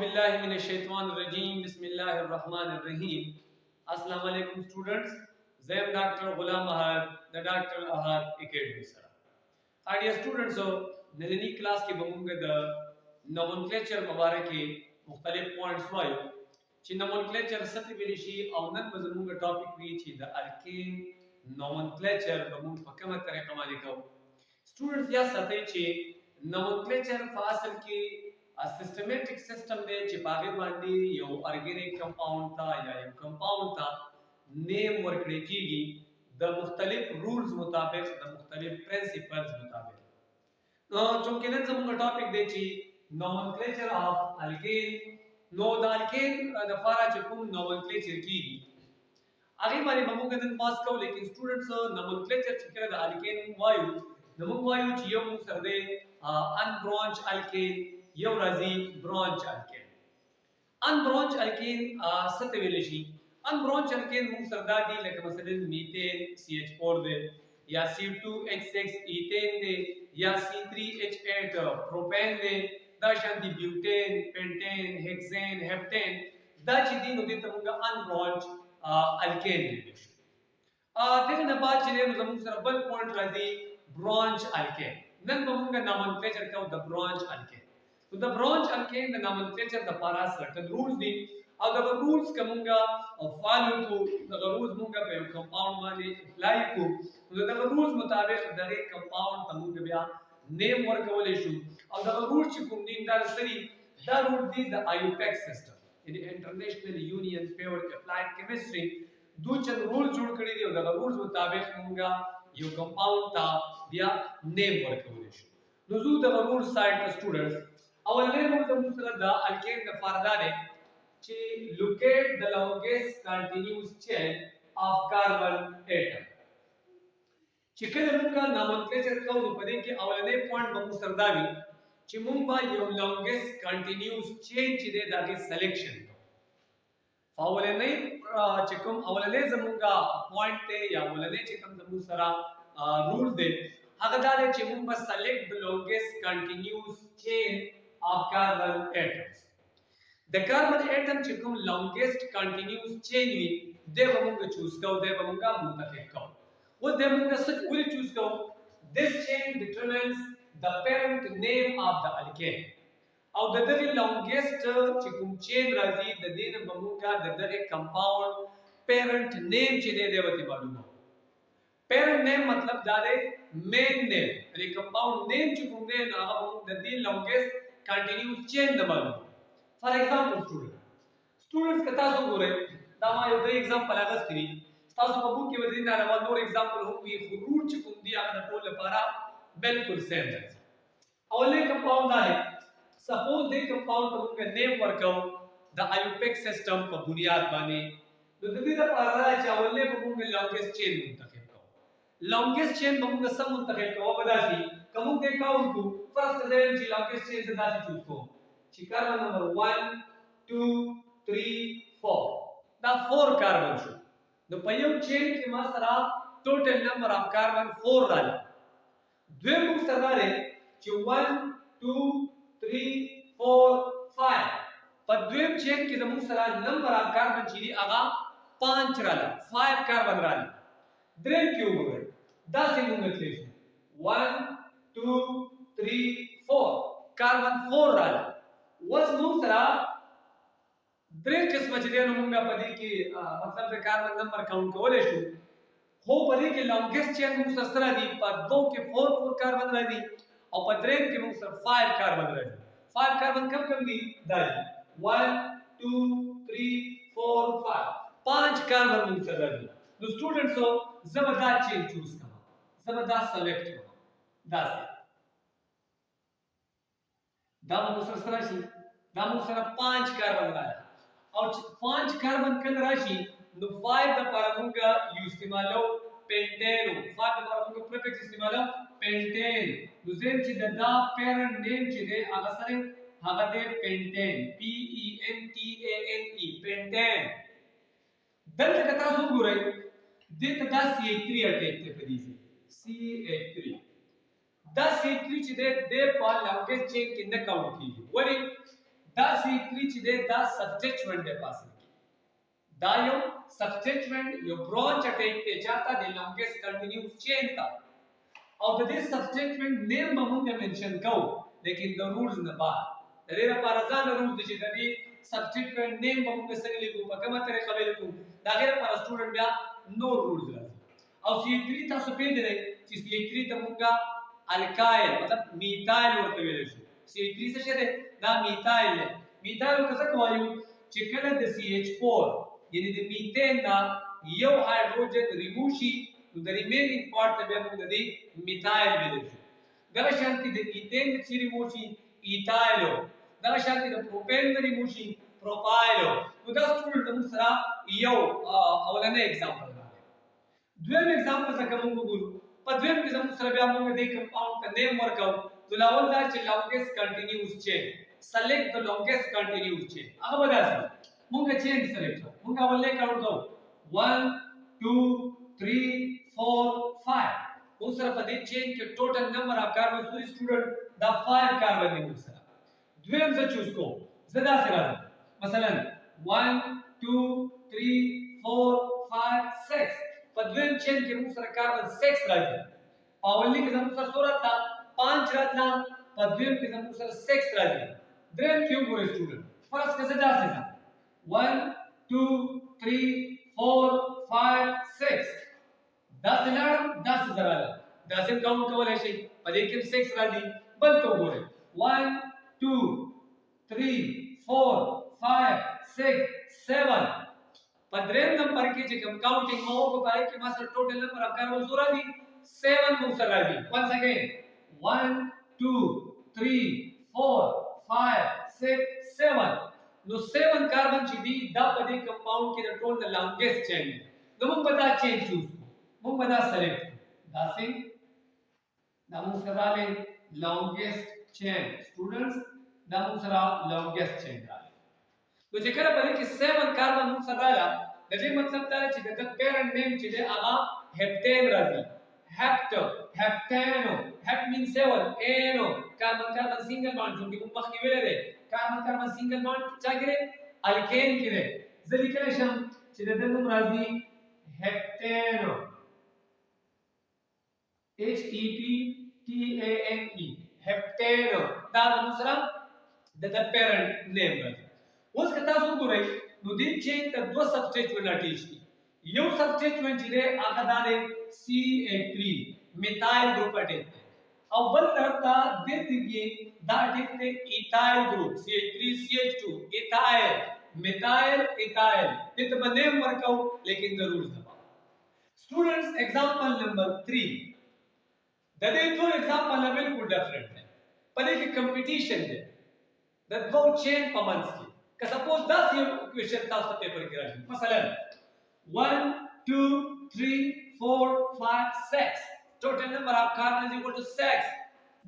औज़ुबिल्लाहिमिनश्शैतानिर्रजीम बिस्मिल्लाहिर्रहमानिर्रहीम। अस्सलाम वालेकुम students. I am Dr. Ghulam Ahad, the Dr. Ahad Academy sir. Dear students, नजनी क्लास के बमुंगे द nomenclature मुबारक के मुख्तलिफ पॉइंट्स वायो ची nomenclature सती बिलिशी और नन बजमुंगे टॉपिक भी ची द arcane nomenclature बमुंग पक्कम तरीका माली को स्टूडेंट्स या सती ची nomenclature फासल की सिस्टमैटिक सिस्टम दे चिपागे बांडी यो ऑर्गेनिक कंपाउंड था या यो कंपाउंड था नेम वर्कड़े कीगी द मुख्तलिफ रूल्स मुताबिक द मुख्तलिफ प्रिंसिपल्स मुताबिक चूंकि नन जमुंगा टॉपिक दे ची nomenclature of alkane know the alkane the फारा चकुम नोमेनक्लेचर कीगी आगे मारी ममुंगा नन पास को लेकिन स्टूडेंट्स नोमेनक्लेचर चिकरा द अल्केन वायु नमुंग वायु चियो मु सरदे अनब्रांच अल्केन यो राजी ब्रांच अल्केन अनब्रांच अल्केन सतवेलेशी अनब्रांच अल्केन मु सरदादी लेके मसलन मीथेन CH4 दे या C2H6 ईथेन दे या C3H8 प्रोपेन दे दा शांति ब्यूटेन पेंटेन हेक्सेन हेप्टेन दा चिदी नो दे तमुंगा अनब्रांच अल्केन लेलेशी देखो ना बात चले मु सरबल पॉइंट राजी ब्रांच अल्केन नन ममुंगा नोमेनक्लेचर का द ब्रांच अल्केन तो the branch alkane the nomenclature the पारा सर्टेन रूल्स दी अगर रूल्स कमुंगा और फॉलो को द रूल्स मुंगा पे कंपाउंड माने अप्लाई को तो द रूल्स मुताबिक द एक कंपाउंड तमुंगा बिया नेम वर्क वाले शू और द रूल्स चिकुम दिन दार सरी the rule the the IUPAC system in international union favour applied chemistry दो चंद रूल जोड़ करी दी द रूल्स मुताबिक मुंगा यो कंपाउंड था बिया नेम वर्क वाले शू नजू द रूल साइड स्टूडेंट्स अवले मुद्दा मुसला द अल्केन द फारदाने ची locate the longest continuous chain of carbon atom chicken मुंगा nomenclature का उपदे के अवले पॉइंट बमु सरदावी ची मुंबा यो longest continuous chain ची दे दागे सिलेक्शन फावले नहीं चिकम अवले जमुंगा पॉइंट ते या अवले चिकम जमु सरा रूल दे हगदाले ची Mumba select the longest continuous chain of carbon atoms. The carbon atom चिकम longest continuous chain वी दे बमुंगा choose करो दे बमुंगा मुंतखब करो वो दे बमुंगा सच उले choose करो this chain determines the parent name of the alkane और द दगे longest चिकम chain राजी द दे बमुंगा द दगे compound parent name चिने देवती मालूम हो parent name मतलब दादे main name यानी compound name चिकम दे ना the they longest continuous chain दबालो for example students कता सो गोरे दामा यो दे एग्जांपल आगस करी तासो कबू के वजह ना रवा नोर एग्जांपल हो वी रूट चिकुम दिया अगर टोल पारा बिल्कुल सेम है अवले कंपाउंड है सपोज दे कंपाउंड का name work out the IUPAC system पर बुनियाद बने तो दे द पारा चावले बमुंगे लॉन्गेस्ट चेन मुंतखब को लॉन्गेस्ट चेन बमुंगे सब मुंतखब को बदासी कमु के काउंट को फर्स्ट लेवल ची लॉन्गेस्ट चेन से दासी चूज को कार्बन नंबर 1 2 3 4 द 4 कार्बन शो द पयो चेन के मासरा टोटल नंबर ऑफ कार्बन 4 डाले द्वे बुक सरदारे ची 1 2 3 4 5 पर द्वे चेन के जमु सरा नंबर ऑफ कार्बन ची आगा 5 डाला 5 कार्बन डाले द्रे क्यों हो गए 10 इंग्लिश 1 2 3 4 कार्बन 4 डाला वस दूसरा द्रे किस्म चले मुंगा पदी की मतलब कार्बन नंबर काउंट को ले शू हो पदी के लॉन्गेस्ट चेन मुंग ससरा दी पर दो के 4 कार्बन रह दी और पद्रे के मुंग सर 5 कार्बन रह दी 5 कार्बन कम दी दाई 1 2 3 4 5 कार्बन मुंग सर रह दी तो स्टूडेंट्स हो जबरदस्त चेन चूज करो जबरदस्त सेलेक्ट करो दास दामु सरसराशी दामु सरा 5 कार्बन लाया और 5 कार्बन कल राशि नो 5 द पारमुंगा यू इस्तेमालो पेंटेन 5 द पारमुंगा प्रीफिक्स इस्तेमालो पेंटेन दुजेम ची द पेरेंट नेम ची दे अगसरे हागदे पेंटेन PENTANE पेंटेन दल कता सो गुरे दे तदा CH3 अटैक ते पदीसी CH3 10 C3 ची दे पर लॉन्गेस्ट चेन किंद काउंट की वली دا C3 چې دا سبسټیټوینټ دی پاسه دا یو سبسټیټوینټ یو برانچ اٹیک ته چاته د لانګیسټ کنټینیوس چین تا او د دې سبسټیټوینټ نیم به موږ منشن کوو لیکن د رولز نه بعد د دې لپاره ځان رولز چې د دې سبسټیټوینټ نیم به موږ څنګه لیکو په کومه طریقه به لیکو دا غیر پر سټوډنټ بیا نو رولز راځي او C3 تاسو پیژنئ چې C3 ته موږ الکایل مطلب میثایل ورته ویل شو C3 څه ده دا میثایل دی میثایل څه کوایو چې کله د CH4 یعنی د میثین دا یو هایدروجن ریموو شي نو د ریمینینګ پارت ته بیا موږ د دې میثایل ویل شو دا شانتي د ایثین چې ریموو شي ایثایلو دا شانتي د پروپین ریموو شي پروپایلو نو دا سټوډنټ موږ سره یو اولنې एग्जांपल دویم एग्जांपल څنګه موږ وګورو په دویم کې زموږ سره بیا موږ د کمپاوند ته نیم ورکو نو لاول دا چې لانګیسټ کنټینیوس چین سلیکټ د لانګیسټ کنټینیوس چین هغه به داسې موږ چین سلیکټ کوو موږ اولې کاونټ کوو 1 2 3 4 5 اوس سره په دې چین کې ټوټل نمبر اف کاربن سوري سټوډنټ دا 5 کاربن دی موږ سره دویم څه چوز کوو زه داسې راځم مثلا 1 2 3 4 5 6 په دویم چین کې موږ سره کاربن 6 راځي اولنی کې زموږ سره سورت دا 5 راتلا په دویم کې زموږ سره 6 راځي دریم کې وګورئ سټوډنټ فرض کړه داسې ده 1 2 3 4 5 6 داسې لاړم داسې زراله داسې کاونټ کولای شي په دې کې 6 راځي بل ته وګورئ 1 2 3 4 5 6 7 په دریم نمبر کې چې کوم کاونټینګ مو په پای کې ما سره ټوټل نمبر اف کاربن سورا دي 7 مو سره راځي once again 1 2 3 4 5 6 7 نو 7 کاربن چې دي دا په دې کمپاوند کې د ټول د لانګیسټ چین نو موږ به دا چین چوز موږ به دا سلیکټ دا سي دا موږ سره له لانګیسټ چین سټوډنټس دا موږ سره لانګیسټ چین راځي نو چې کله په دې کې 7 کاربن موږ سره راځي د دې مطلب دا چې د پیرنټ نیم چې دی هغه هپټین راځي هپټانو هپ مین 7 انو کاربن کاربن سنگل بانډ چې موږ مخکې ویل دي کاربن کاربن سنگل بانډ چا کې الکین کې دی زه لیکل شم چې د نوم راځي هپټانو H E P T A N E هپټانو دا د موږ سره د پیرنټ نیم راځي اوس که تاسو وګورئ نو دې چین ته دوه سبسټیټوینټ اټیچ دي یو سبسټیټوینټ چې دی هغه دا دی CH3 میثایل ګروپ اټیچ او بل طرف ته د دې دا اټیچ دی ایثایل ګروپ CH3 CH2 ایثایل میثایل ایثایل دې ته باندې ورکاو لیکن ضرور دبا سټوډنټس एग्जांपल نمبر 3 د دې ټول एग्जांपल نه بالکل ډیفرنٹ دی په دې کې کمپټیشن دی د دوه چین په منځ کې که سپوز 10 یو کوېشن تاسو پیپر کې راځي مثلا 1 2 3 4 5 6 ټوټل نمبر اف کاربن از equal to 6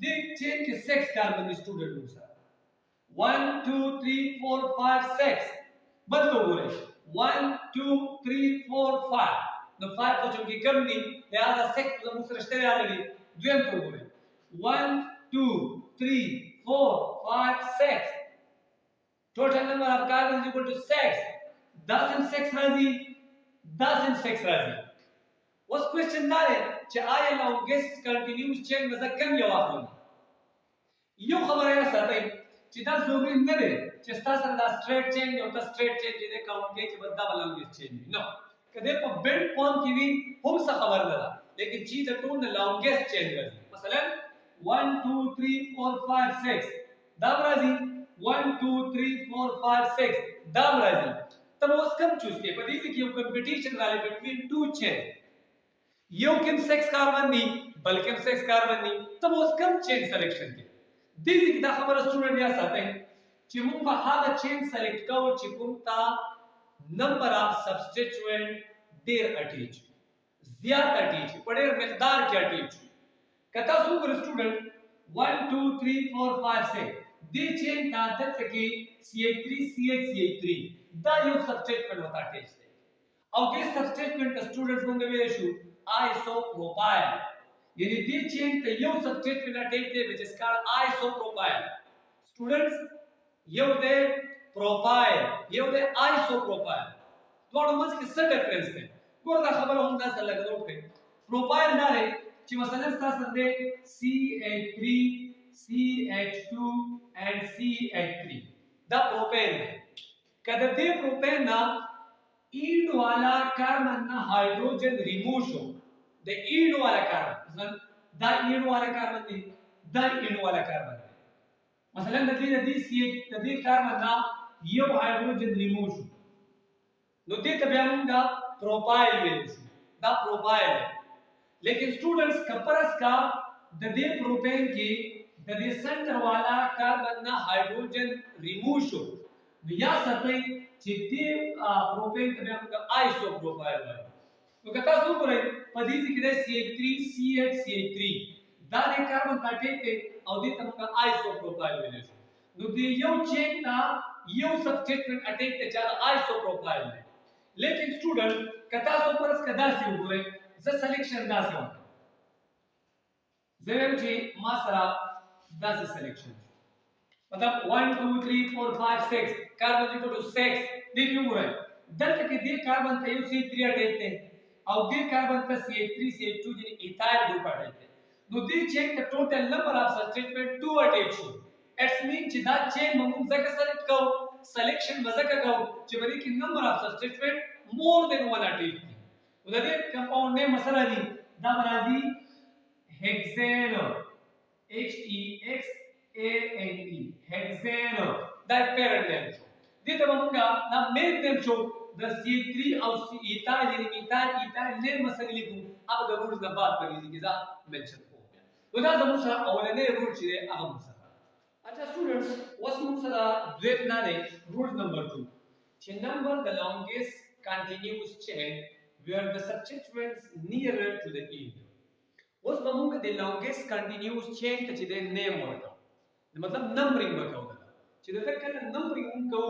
دې چین کې 6 کاربن دي سټوډنټ نو سره 1 2 3 4 5 6 بدلو ګورئ 1 2 3 4 5 نو 5 په چون کې کم دي لہذا 6 د مو سره شته راغلي دویم ته ګورئ 1 2 3 4 5 6 total number of carbon is equal to 6 dozen 6 راځي dozen 6 راځي اوس کوېسچن دا دی چې آیا لانګیسټ کنټینیوس چین مزه کم یو اخلم یو خبره یې ساتئ چې دا ضروري نه دی چې تاسو دا سټریټ چین یو تا سټریټ چین دې کاونټ کې چې بدا لانګیسټ چین نو کله په بیلډ فارم کې وي هم څه خبر نه ده لیکن چې د ټول لانګیسټ چین راځي مثلا 1 2 3 4 5 6 دا راځي 1 2 3 4 5 6 دا راځي ته اوس کوم چوز کې په دې کې یو کمپټیشن راځي بټوین ټو چین یو کوم 6 کاربن دی بلکې 6 کاربن دی ته اوس کوم چین سلیکشن کې دې کې دا خبره سټوډنټ یا ساتي چې موږ به هغه چین سلیکټ کوو چې کوم تا نمبر اف سبسټیټوینټ ډیر اټیچ زیات اټیچ په ډیر مقدار کې اټیچ کته څو ګر سټوډنټ 1 2 3 4 5 6 دې چین ته دلته کې CH3 CH3 دا یو سبسټیټوینټ وتا اټیچ دی او دې سبسټیټوینټ سټوډنټس موږ ویل شو isopropyl یعنی دې چین ته یو سبسټیټوینټ اټیچ دی which is called isopropyl students یو دی پروفایل یو دی آیسو پروفایل دواړو منځ کې څه ډفرنس دی ګوره دا خبره هم تاسو لږ نوٹ کړئ پروفایل دا دی چې مثلا تاسو دی CH3 CH2 and CH3 دا پروپین دی کله دې پروپین نه ایند والا کاربن نه هایدروجن ریموو شو د ایند والا کاربن دا ایند والا کاربن دی دا ایند والا کاربن دی مثلا د دې کاربن نه یو هایدروجن ریموو شو نو دې ته بیا موږ پروفایل ویل شو دا پروفایل دی لیکن سټوډنټس کپرس کا د دې پروپین کې د دې سنټر والا کاربن نه هایدروجن ریموو شو نو یا ساتئ چې دې پروپین ته بیا موږ آیسو پروفایل وایو نو که تاسو وګورئ په دې کې د CH3 CH3 دا د کاربن اټیک دی او دې ته موږ آیسو پروفایل ویل شو نو دې یو چین ته یو سبسټیټمنټ اټیک ته چې آیسو پروفایل دی لیکن سټوډنټ که تاسو پرس کدا سي وګورئ ز سلیکشن دا څه وکړه زم چې ما سره دا سلیکشن मतलब 1 2 3 4 5 6 carbon equal to 6 दे क्यों हो रहा है दल्त के दे कार्बन थे CH3 attach थे और दे कार्बन थे CH3 CH2 यानी इथाइल ग्रुप अटैच थे नो दे check the total number of substituent 2 attach शो इट्स मीन कि दा चेन ममून जका सेलेक्ट करो सिलेक्शन मजका करो कि बड़ी की नंबर ऑफ सबस्टिट्यूएंट मोर देन 1 अटैच थी उधर दे कंपाउंड नेम मसला दी दा बराजी hexane HEXANE hexane da parent name show dito mamunga na main name show the C3 او ethyl यानी ethyl name मसले लिखूं अब the rules ना बात पर इसी के साथ मेंशन हो गया तो दा मुसरा अवलने रूल छे अब मुसरा अच्छा स्टूडेंट्स वस मुसरा द्वेत ना ने rule number 2 che number the longest continuous chain where the substituents nearer to the end वस mamunga the longest continuous chain ته چې د name ورته मतलब नंबरिंग बताओ दादा چې دا کله نمبرینګ وکړو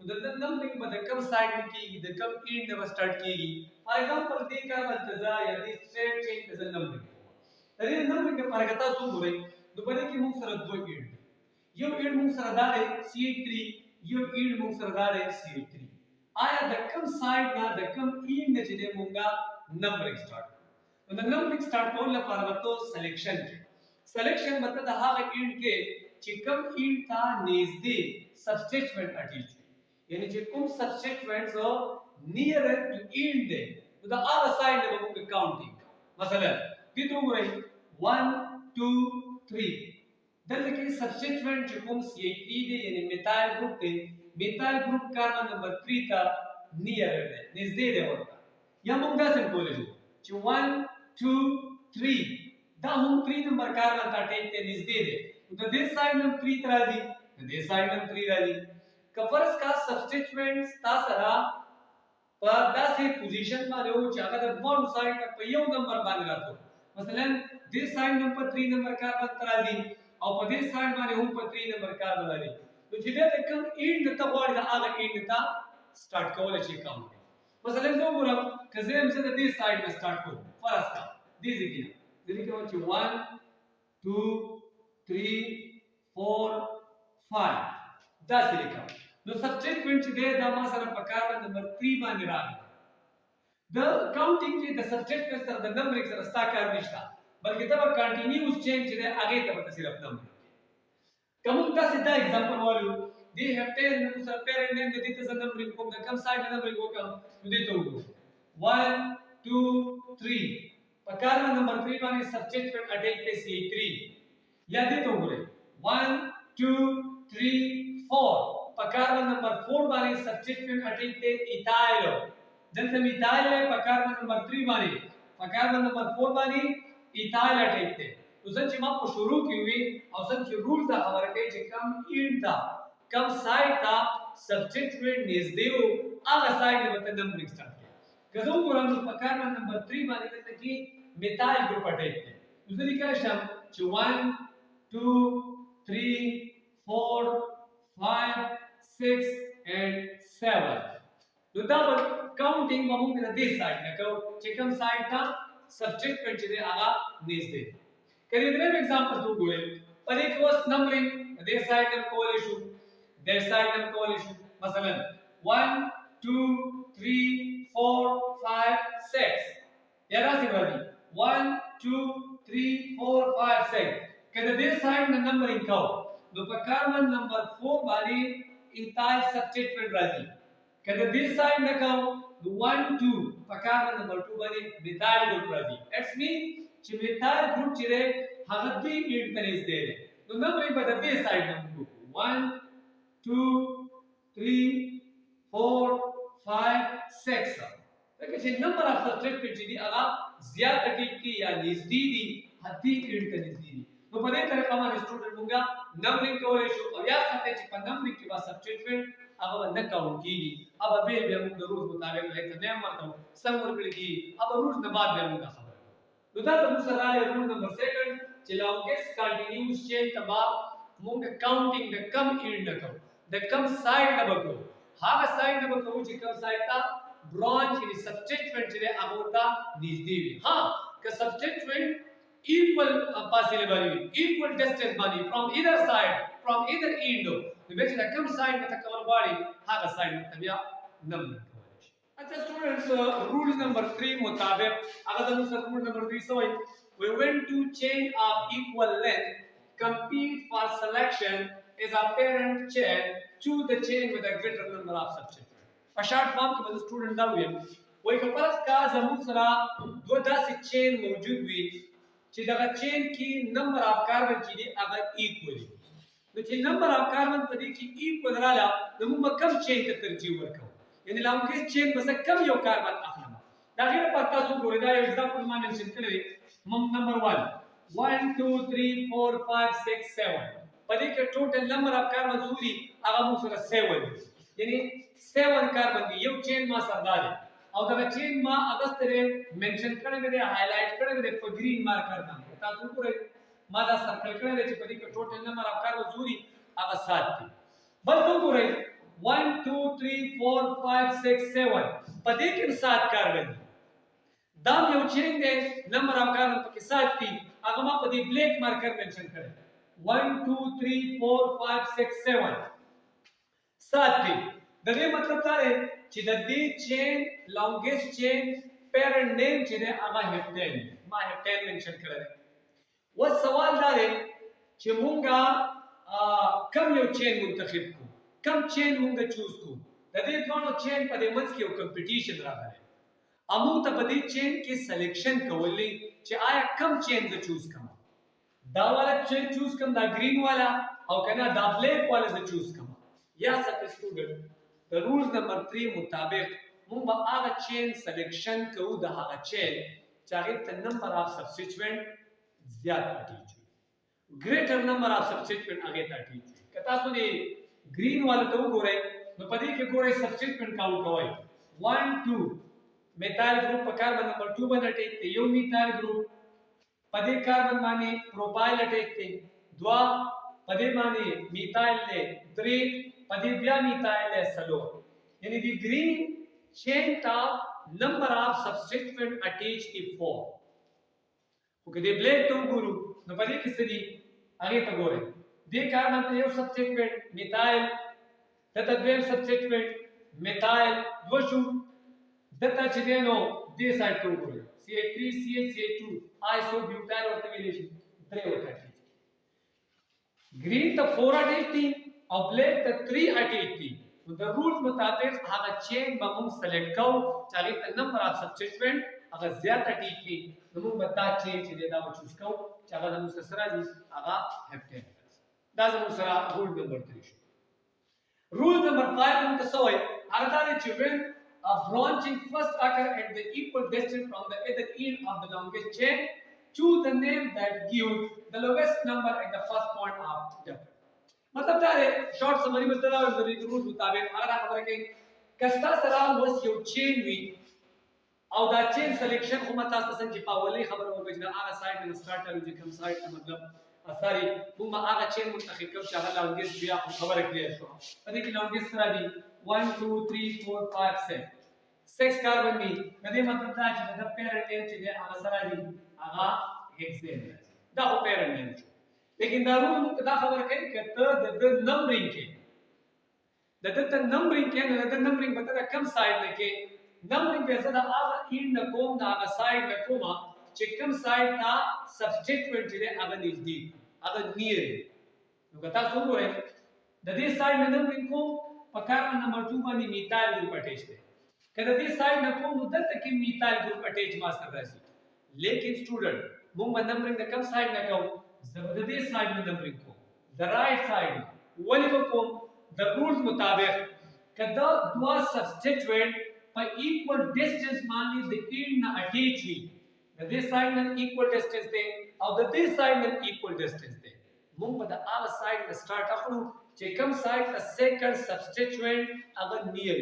نو دا نمبرینګ به د کوم سایډ نه کیږي د کوم اینډ نه سٹارټ کیږي فار ایگزامپل دې کا ملتزا یا دې سټریټ چین د نمبرینګ دا دې نمبرینګ په اړه تاسو وګورئ نو باندې کې موږ سره دوه اینډ یو اینډ موږ سره دا دی CH3 یو اینډ موږ سره دا دی CH3 آیا د کوم سایډ نه د کوم اینډ نه چې موږ نمبرینګ سٹارټ نو د نمبرینګ سٹارټ کول لپاره ورته سلیکشن سلیکشن مطلب د هغه اینډ کې چې کوم اینډ ته نږدې سبسټیټوینټ اټیچ یعنی چې کوم سبسټیټوینټ سو نیئر ټو اینډ دی نو دا هغه سایډ نه موږ کاونټینګ مثلا دې ته وګورئ 1 2 3 دلته کې سبسټیټوینټ چې کوم CH3 دی یعنی میثایل ګروپ دی میثایل ګروپ کاربن نمبر 3 ته نیئر دی نږدې دی ورته یا موږ دا څنګه کولای شو چې 1 2 3 دا هم 3 نمبر کاربن ته اټیچ دی نږدې دی तो this side नंबर 3 राजी तो this side नंबर 3 राजी कफर्स का सब्स्टिट्यूएंट्स ता सरा पर दा से पोजीशन माने हो चाहे अगर वन साइड का पहियो नंबर बांध रातो मसलन this side number 3 number carbon राजी और पर this side माने हो पर 3 नंबर कार्बन राजी तो जिदे कम एंड ता वाड दा आगे एंड ता स्टार्ट कोले चे काम मसलन जो बोला कजे हम से this side में स्टार्ट को फर्स्ट का दिस इगिना दिस के 1 2 3 4 5 10 लिखा नो सब्स्टिट्यूएंट दे द मा सर कार्बन नंबर 3 बांध राग द काउंटिंग के the substituent sir the numbering sir स्टा कर निष्ठा बल्कि तब कंटीन्यूअस चेंज दे आगे तब सिर्फ नंबर कम का सीधा एग्जांपल वालू they have ten sir parent name they this numbering को द कम साइड नंबरिंग को कम दे तो 1 2 3 कार्बन नंबर 3 बांध सब्स्टिट्यूएंट अटैक पे CH3 या दे तो बोले 1 2 3 4 पर कार्बन नंबर 4 बारे सब्स्टिट्यूएंट अटैक थे इथाइल जब से इथाइल है पर कार्बन नंबर 3 बारे पर कार्बन नंबर 4 बारे इथाइल अटैक थे तो सच में आपको शुरू की हुई और सच रूल था हमारे के जे कम इन था कम साइड था सब्स्टिट्यूएंट निजदेव आगे साइड में बता नंबरिंग स्टार्ट किया गजो को हम पर कार्बन नंबर 3 बारे कहते कि मिथाइल ग्रुप अटैक थे दूसरी क्या शब्द 1 2 3 4 5 6 and 7 तो double counting मामूंगे ना this side ना कहो चिकम side था substituent चीज़ें आगा नेस दे करीब ने एग्जांपल तो बोले पर एक was numbering this side ने कोल इशू د سایډ نم کولای شو مثلا 1 2 3 4 5 6 یا راځي باندې 1 2 3 4 5 6 کله دې سایډ نه نمبرینګ کو نو په کاربن نمبر 4 باندې ایتایل سبسټیټوینټ راځي کله دې سایډ نه کو نو 1 2 په کاربن نمبر 2 باندې میثایل ګروپ راځي اټس مین چې میثایل ګروپ چې ده هغه دې ایډ ته نږدې ده نو نمبرینګ په دې سایډ نه کو 1 2 3 4 5 6 لکه چې نمبر اف سبسټیټوینټ چې دی هغه زیات ټیټ یا نږدې دي حدي ایډ ته نږدې دي نو په دې طریقه باندې سټوډنټ مونږه نمبرینګ کولای شو او یا څنګه چې په نمبرینګ کې با سبسټیټوینټ هغه نه کاونټ کیږي اب به بیا موږ د روز مطابق لکه نه مرته سم ورکړي کی اب روز نه بعد بیا موږ خبره نو دا د موږ سره رول نمبر 2 چې لونګیسټ کنټینیوس چین تبا موږ کاونټینګ د کم ایډ نه کوو د کم سایډ نه وکړو هغه سایډ نه وکړو چې کم سایډ تا برانچ یعنی سبسټیټوینټ چې هغه ته نږدې وي ها که سبسټیټوینټ equal فاصله باندې equal distance باندې from either side from either end نو به چې کوم سایډ ته کول غواړي هغه سایډ ته بیا نمبر کولای شي اچھا سټوډنټس رول نمبر 3 مطابق هغه زموږ سره رول نمبر 3 سوی we went to chain of equal length compete for selection is a parent chain choose the chain with a greater number of substituents په شارټ فارم کې به سټوډنټ دا ویم وای که پس کا زموږ سره دوه داسې چین موجود وي چې دا چین کې نمبر اف کاربن چې دی هغه ایکوال نو چې نمبر اف کاربن په دې کې ایکوال رااله نو موږ کم چین ته ترجیح ورکوو یعنی لونګیسټ چین بس کم یو کاربن اخلم دا غیر په تاسو ګورئ دا یو ایگزامپل ما منشن کړی موږ نمبر 1 1 2 3 4 5 6 7 په دې کې ټوټل نمبر اف کاربن سوري هغه موږ سره 7 یعنی 7 کاربن دی یو چین ما سره دی او دا چین ما اگستره منشن کړی دی هایلایټ کړی دی په گرین مارکر باندې تاسو ګورئ ما دا سرکل کړی دی چې په دې کې ټوټل نمبر اف کاربن سوري هغه 7 دی بل ګورئ 1 2 3 4 5 6 7 په دې کې 7 کاربن دا یو چین دی نمبر اف کاربن په 7 دی هغه ما په دې بلیک مارکر منشن کړی 1 2 3 4 5 6 7 7 دی د دې مطلب دا دی چې د دې چین لونګیسټ چین پیرنټ نیم چې دی هغه هپټین ما هپټین منشن کړی و سوال دا دی چې مونږه کم یو چین منتخب کو کم چین مونږه چوز کو د دې دوه چین په دې منځ کې یو کمپټیشن راغلی امو ته په دې چین کې سلیکشن کولې چې آیا کم چین ز چوز کم دا والا چین چوز کم دا گرین والا او کنه دا بلیک والا ز چوز کم یا سب سټوډنټ د رول نمبر 3 مطابق موږ به هغه چین سلیکشن کوو د هغه چین چې هغه ته نمبر اف سبسټیټوینټ زیات اټیچ ګریټر نمبر اف سبسټیټوینټ هغه ته اټیچ که تاسو دې گرین والا ته وګورئ نو په دې کې ګورئ سبسټیټوینټ کاونټ کوئ 1 2 میثایل ګروپ په کاربن نمبر 2 باندې اټیچ دی یو میثایل ګروپ په دې کاربن باندې پروپایل اټیچ دی دوا په دې باندې میثایل دی 3 پدې بیا میثایل ہے سلو یعنی دی گرین چین تا نمبر اف سبسټیټوینټ اٹیچ دی 4 او کدی بلیک ته وګورو نو پدې کې څه دي هغه ته ګورئ دې کاربن ته یو سبسټیټوینټ میثایل دته دویم سبسټیټوینټ میثایل دوشو دته چې دینو دې سایډ ته وګورئ CH3 CH2 آیسو بیوټایل ورته ویل شي درې ورته گرین ته 4 اٹیچ دي او بلیک ته 3 اټیچ دي نو د رولز مطابق هغه چین به موږ سلیکټ کوو چې هغه ته نمبر اف سبسټیټوینټ هغه زیات اټیچ دي نو موږ به دا چین چې دا چوز کوو چې هغه زموږ سره دي هغه هپټین دا زموږ سره رول نمبر 3 شو رول نمبر 5 موږ څه وایي هغه دا چې when a branching first occur at the equal distance from the other end of the longest chain choose the name that gives the lowest number at the first point of the مطلب دا ہے شارٹ سمری مستلا اور ضروری روز مطابق اگر آپ خبر کہیں کستا سرا وس یو چین وی او دا چین سلیکشن خو متا تاسو چې پاولي خبر او بجنا هغه سایت نه سٹارټر چې کوم سایت مطلب اثري هم هغه چین منتخب کوم چې هغه لونګیس بیا خبره کړی شو پدې کې لونګیس سره دی 1 2 3 4 5 6 6 کاربن دی کدی مطلب دا چې د پیرنټ نیم چې هغه سره دی هغه هیکسین دا خو پیرنټ نیم لیکن دا رول دا خبر کوي چې ته د نمبرینګ کې the numbering can the numbering बता कम साइड में के numbering पे ऐसा आगा in the कोम ना आगा साइड में कोमा चिकम साइड ना substituent जे आगा नजदीक आगा near तो कता सुन रहे the this side में numbering को पकार नंबर 2 बानी मिथाइल ग्रुप अटैच है कदा this side ना को मुद्दत के मिथाइल ग्रुप अटैच मास्टर राशि लेकिन स्टूडेंट मुंग नंबरिंग द कम साइड ना को जबरदस्त साइड में नंबरिंग को द राइट साइड वली को the rules मुताबिक कदा दुआ substituent पर equal distance मान ली the in ना अटैच हुई the this side ना equal distance दे और the this side ना equal distance दे मुंग बदा आल साइड में स्टार्ट अखलू चे कम साइड का second substituent अगर near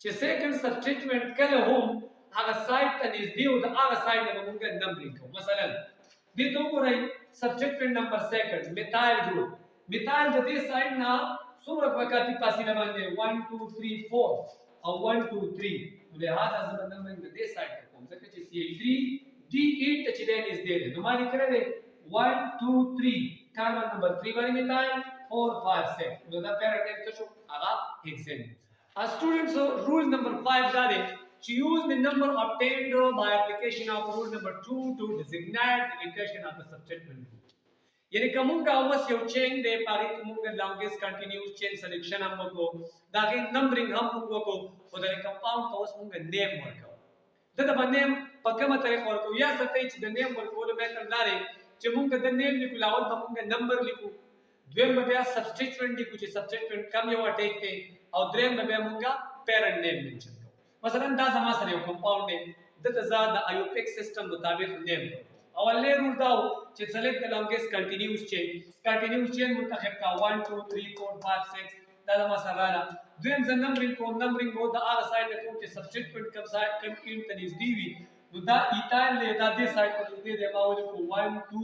चे second substituent कल हम अगर साइड का नजदीक हो तो आल साइड में मुंग नंबरिंग को मसलन दे दो को रही substituent number second methyl group methyl the this side ना सुमर प्रकार की पासी लगाने 1 2 3 4 और 1 2 3 लिहाजा जब नंबर में दे साइड को हम सके CH3 D8 टचडेन इस दे हमारी करे दे 1 2 3 कार्बन नंबर 3 वाली मिथाइल 4 5 6 तो द पैराडाइम तो शो आगा hexane a students rule number 5 डाले to use the number obtained by application of rule number 2 to designate the location of the substituent group यानी कमुंगा अवस यो चेन दे पारी कमुंगा लॉन्गेस्ट कंटीन्यूअस चेन सिलेक्शन हम को दागे नंबरिंग हम को उधर कंपाउंड का उस मुंगा नेम वर्क दद बनेम पक्का तरे को या सते च नेम वर्क वो मैं तंदारे च मुंगा द नेम लिखु लावल मुंगा नंबर लिखु द्वेम बबे सब्स्टिट्यूएंट लिखु च सब्स्टिट्यूएंट कम यो अटैच पे और द्वेम बबे मुंगा पेरेंट नेम मेंशन को मसलन दा समा सरे कंपाउंड नेम दद ज़ादा आयोपिक सिस्टम मुताबिक नेम अवले रूल दाओ चे select the longest continuous chain मुंतखब का 1 2 3 4 5 6 दादा मसराना द्वेम ज नंबरिंग को द आर साइड में को चे सब्स्टिट्यूएंट कब साइड कम इन तनिस दीवी तो दा इथाइल ले दा दे साइड को दे दे मावल को 1 2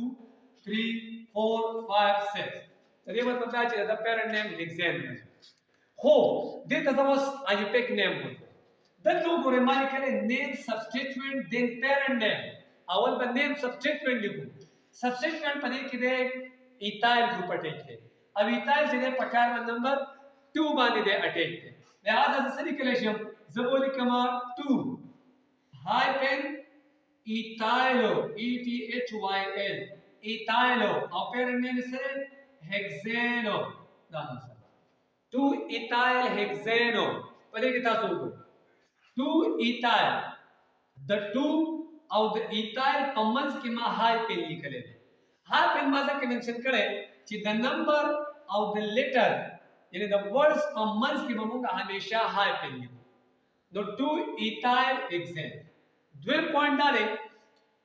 3 4 5 6 तो ये मतलब क्या चे द पेरेंट नेम हेक्सेन हो दे तजवस आयुपेक नेम द लोग रे माने करे name substituent then parent name अवल ब नेम सब्स्टिट्यूएंट लिखो सब्स्टिट्यूएंट पने किदे इथाइल ग्रुप अटैच है अब इथाइल जे प्रकार में नंबर 2 बाने दे अटैच है लिहाजा से कैल्शियम जबोली कमा 2 हाइपेन इथाइलो ETHYL इथाइलो और पेरेंट नेम से हेक्सेनो दान 2 इथाइल हेक्सेनो पने कितना सोगो 2 इथाइल द 2 और द इथाइल कॉमन्स की मा हाई पेन लिखले हाई पेन माजा के मेंशन करे कि the number of the letter यानी द वर्ड्स कॉमन्स की ममुंगा हमेशा हाई पेन लिखो द 2 इथाइल हेक्सेन दो पॉइंट डाले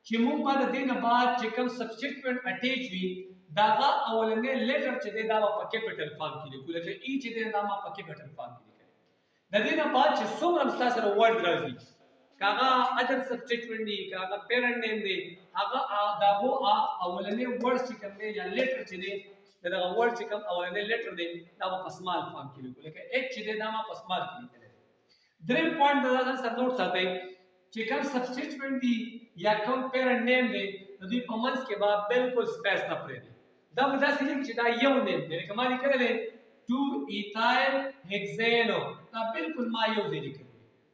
कि मुंगा द दिन बाद चिकन सब्स्टिट्यूएंट अटैच हुई दागा अवलने लेटर चे दे दावा पर कैपिटल फॉर्म की लिखो लेटर ई चे दे नामा पर कैपिटल फॉर्म की लिखे द दिन बाद चे सोमरम स्टासर वर्ड राजी कागा अदर सब्स्टिट्यूएंट दी कागा पेरेंट नेम दे आगा दागो अवलने वर्ड चिकन दे या लेटर चे दे दागा वर्ड चिकन अवलने लेटर दे दावा पस्माल फॉर्म की लिखो लेके एक चे दे दामा पस्माल की लिखे ड्रीम पॉइंट दादा सर नोट साथे चिकन सब्स्टिट्यूएंट दी या कम पेरेंट नेम दे नदी कॉमन्स के बाद बिल्कुल स्पेस ना पड़े दम दा सिलिंग चिदा यो नेम दे कमाली करे ले 2 इथाइल हेक्सेनो ता बिल्कुल मा यो दे लिखे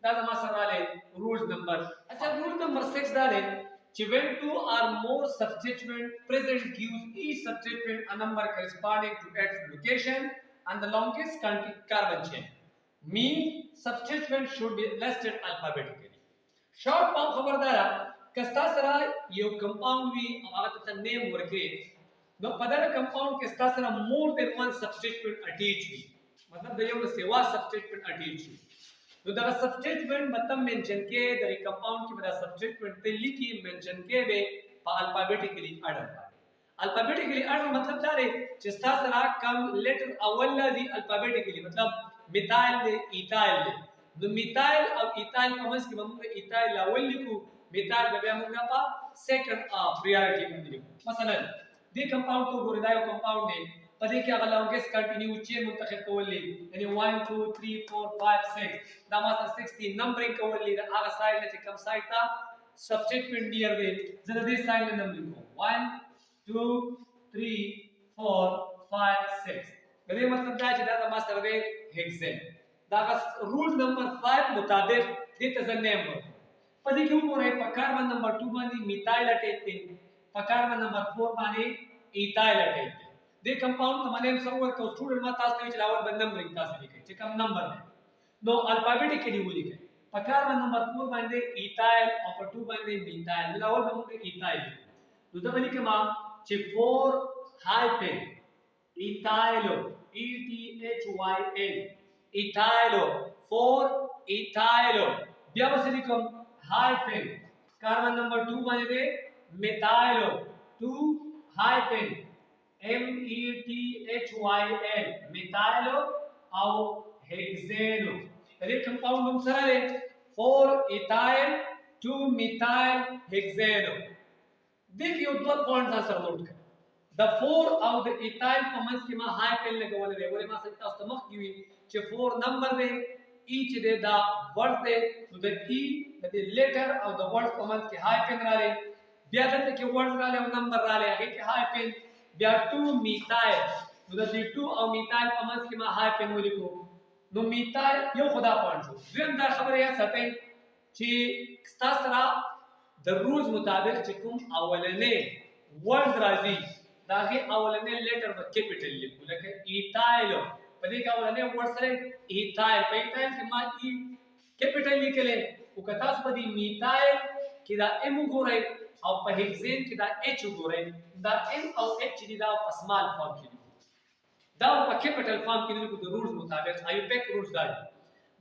दादा मसराले रूल्स नंबर अच्छा रूल नंबर 6 डाले when two or more substituent present gives each substituent a number corresponding to its location and the longest carbon chain mean substituent should be listed alphabetically short form खबरदारा कस्ता सरा ये compound भी आगत नेम Warke no padala compound कस्ता सरा more than one substituent attached भी मतलब दयो सेवा substituent attached भी तो द सब्स्टिट्यूएंट मतलब मेंशन के द कंपाउंड की बता सब्स्टिट्यूएंट पे लिखी मेंशन के बे अल्फाबेटिकली ऑर्डर मतलब दारे जिस्ता सरा कम लेटर अवला दी अल्फाबेटिकली मतलब मिथाइल दे इथाइल दे द मिथाइल और इथाइल कमस की मम इथाइल अवल लिखो मिथाइल बे मुंगा पा सेकंड प्रायोरिटी में लिखो मसलन दी कंपाउंड को गोरदायो कंपाउंड ने पदे क्या लॉन्गेस्ट कंटीन्यूअस चेन मुंतखब कोली यानी 1 2 3 4 5 6 दामास 16 नंबरिंग कोली द आगा साइड में कम साइड था सब्स्टिट्यूएंट नियर दे जरा दे साइड में नंबरिंग को 1 2 3 4 5 6 गले मतलब क्या है दादा मास्टर दे हेक्सेन دا रूल नंबर 5 मुताबिक दे तजन्ने हम पदी क्यों हो रहे कार्बन नंबर 2 बानी मिथाइल अटैच थे कार्बन नंबर 4 बानी इथाइल अटैच थे दे कंपाउंड तमाने सर्वर को स्टूडेंट मा तास ने चलावर बंदम रिंग तास लिखे चे कम नंबर है नो अल्फाबेटिकली वो लिखे कार्बन नंबर 4 बानी इथाइल और 2 बानी मिथाइल मिलावल बमुके इथाइल तो जब लिखे मा चे 4 हाइफन ethylo ethylo 4 ethylo व्यावसायिकम हाइफन कार्बन नंबर 2 बने थे methylo 2 हाइफन methyl methylo और हेक्सेनो ये कंपाउंड हम सरा ले 4 ethyl 2 methyl हेक्सेनो देखिए दो पॉइंट्स आंसर नोट कर the 4 of the ethyl commons की मा हाइफन लगे वाले बोले मा सकता है तमक की चे 4 नंबर दे each दे द वर्ड दे तो the e the letter of the word commons के हाइफन राले ब्यादत के वर्ड राले और नंबर राले आगे के हाइफन ब्या 2 methyl तो द 2 और methyl commons की मा हाइफन बोले को नो methyl यो खुदा पॉइंट हो द्विम दा खबर है सते ची स्तासरा द रूल्स मुताबिक चिकुम अवलने वर्ड राजी दागे अवलने लेटर व कैपिटल लिखो लके इथाइल पदी का अवलने वर्ड सरे इथाइल इथाइल के मा ई कैपिटल लिखले उकतास पदी मिथाइल किदा एम गोरे और प हेक्सेन किदा एच गोरे दा एम और एच दिदा स्मॉल फॉर्म की दा प कैपिटल फॉर्म की लिखो द रूल्स मुताबिक आयु पेक रूल्स दा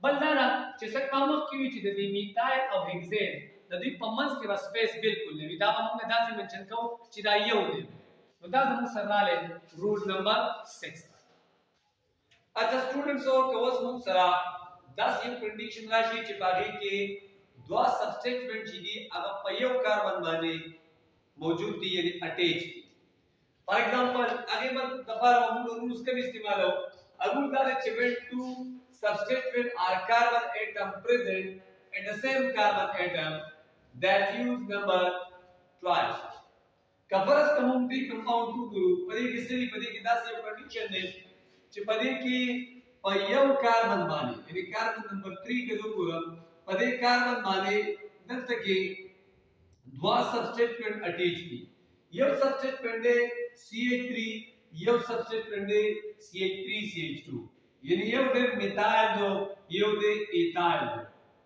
बल्दारा चेसक पामक की विच द मिथाइल और हेक्सेन द दी पमंस के स्पेस बिल्कुल नहीं दा हम ने दासी मेंशन को चिदा ये हो दे तो दा हम सरनाले रूल नंबर 6 अच्छा स्टूडेंट्स और कवस हम सरा 10 ये कंडीशन राशि चिपागी के दो सब्स्टिट्यूएंट जी अगर पयो कार्बन माने मौजूद थी यानी अटैच थी फॉर एग्जांपल आगे मत दफा हम रूल्स का भी इस्तेमाल हो अगुल दाले चिवेंट to substituent are carbon atom present at the same carbon atom that use number twice कफरस कमुमती कंपाउंड टू गुरु पदी किसरी पदी की 10 ये कंडीशन है कि पदी की पयो कार्बन माने यानी कार्बन नंबर 3 के दो गुरु पदी कार्बन माने दंत के द्वा सब्स्टिट्यूएंट अटैच थी ये सब्स्टिट्यूएंट है CH3 ये सब्स्टिट्यूएंट है CH3CH2 यानी ये उधर मिथाइल दो ये उधर इथाइल दो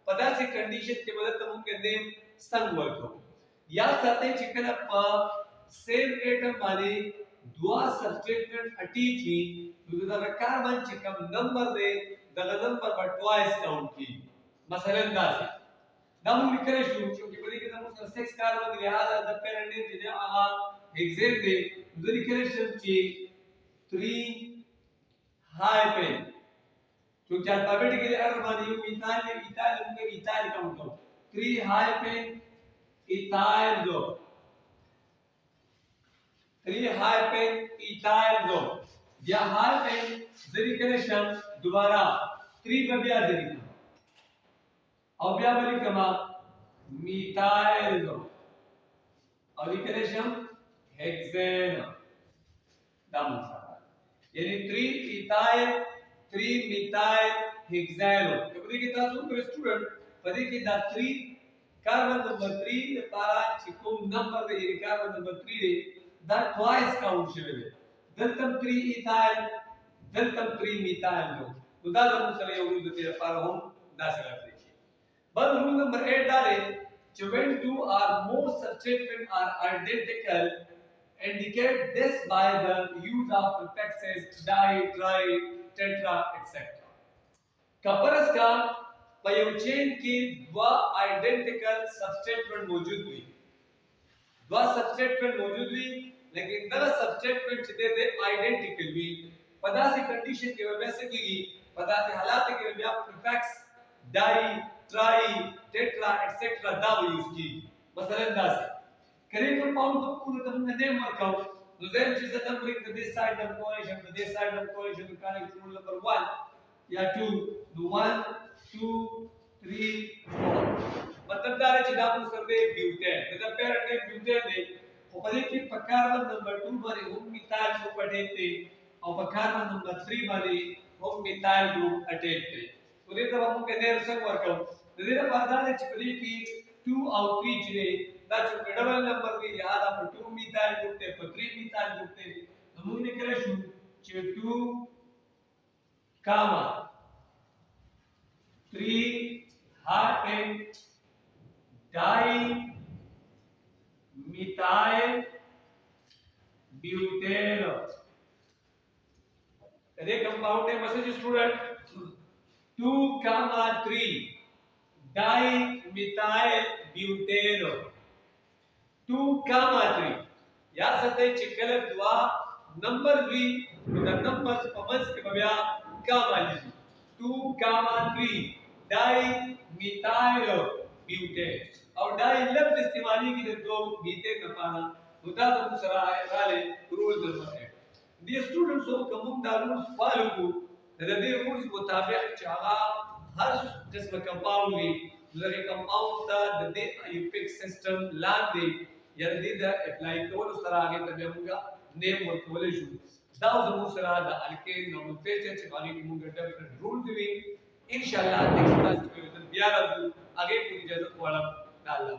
पता से कंडीशन के मदद तुम के नेम संग वर्क हो या साथे चिकन अप सेम एटम वाले दो सब्स्टिट्यूएंट अटैच ही तो the carbon chicken number they the number पर ट्वाइस काउंट की मसलन दास नाम लिखने शुरू क्योंकि बड़ी के नंबर 6 कार्बन लिहाजा द पेरेंट नेम जिने आगा एग्जाम दे उधर लिखने शुरू की 3 हाइफन क्योंकि अल्फाबेटिकली अर्थ मानी इथाइल इथाइल काउंट हो 3 हाइफन इथाइल दो 3 हाइफन इथाइल दो या हाइफन जरी कनेक्शन दोबारा 3 बबिया जरी और क्या बली कमा मिथाइल दो और कनेक्शन हेक्सेन दाम यानी 3 इथाइल 3 मिथाइल हेक्साइलो तो पदी की तासु को स्टूडेंट पदी की दा 3 कार्बन नंबर 3 पारा चिको नंबर दे यानी कार्बन नंबर 3 रे दा ट्वाइस काउंट शेवे दलतम 3 इथाइल दलतम 3 मिथाइल लो तो दा हम सले रूल दे पारा हम दा सला देखिए बस रूल नंबर 8 डाले when two or more substituents are identical indicate this by the use of prefixes di, tri, tetra, etc. कपरस का पयोचेन की दो आइडेंटिकल सब्स्टिट्यूएंट मौजूद हुई दो सब्स्टिट्यूएंट मौजूद हुई लेकिन दो सब्स्टिट्यूएंट चिदे दे आइडेंटिकल हुई पता से कंडीशन के वजह से की पता से हालात के वजह prefix di tri tetra etcetera दा यूज की मसलन दा से करें कंपाउंड तो पूरे तो हमने नेम वर्क आउट तो देन चीज the number this side of equation तो this side of equation connect rule number 1 या 2 तो 1 2 3 4 मतलब दारे चिदा को सर्वे ब्यूटेन मतलब पेरेंट नेम ब्यूटेन ने और पहले की कार्बन नंबर 2 वाले हम मिथाइल को पढ़े थे और कार्बन नंबर 3 वाले هم میثایل ګروپ اٹیچ دی نو دې ته موږ کنه څنګه ورکو د دې لپاره دا چې په دې کې 2 او 3 چې دا چې ډبل نمبر دی یا دا په 2 میثایل ګروپ ته په 3 میثایل ګروپ ته نو موږ نه کړی شو چې 2 comma 3 hydrogen dimethyl butane the compound name message student 2 comma 3 dimethyl butane 2 comma 3 या सते चिकल दुआ नंबर भी द नंबर्स पमस के बया गामा लीजिए 2 गामा 3 डाइमिथाइल ब्यूटेन और डाई लफ्ज इस्तेमाली की दो मीथेन का पाना मुद्दा सब सरा है वाले रूल नंबर है दी स्टूडेंट्स को कम दारू फॉलो को दे रूल्स मुताबिक चाहा हर किस्म कंपाउंड में लगे कंपाउंड दा दे आयुपिक सिस्टम लांदे यदि दा अप्लाई कول सरा आगे तबे मुगा नेम ورکول شو دا زمو سره د الکین نومنکلیچر چې باندې موږ ډیفرنٹ رولز وی ان شاء الله نیکسٹ کلاس کې بیا راځو هغه په اجازه غواړم الله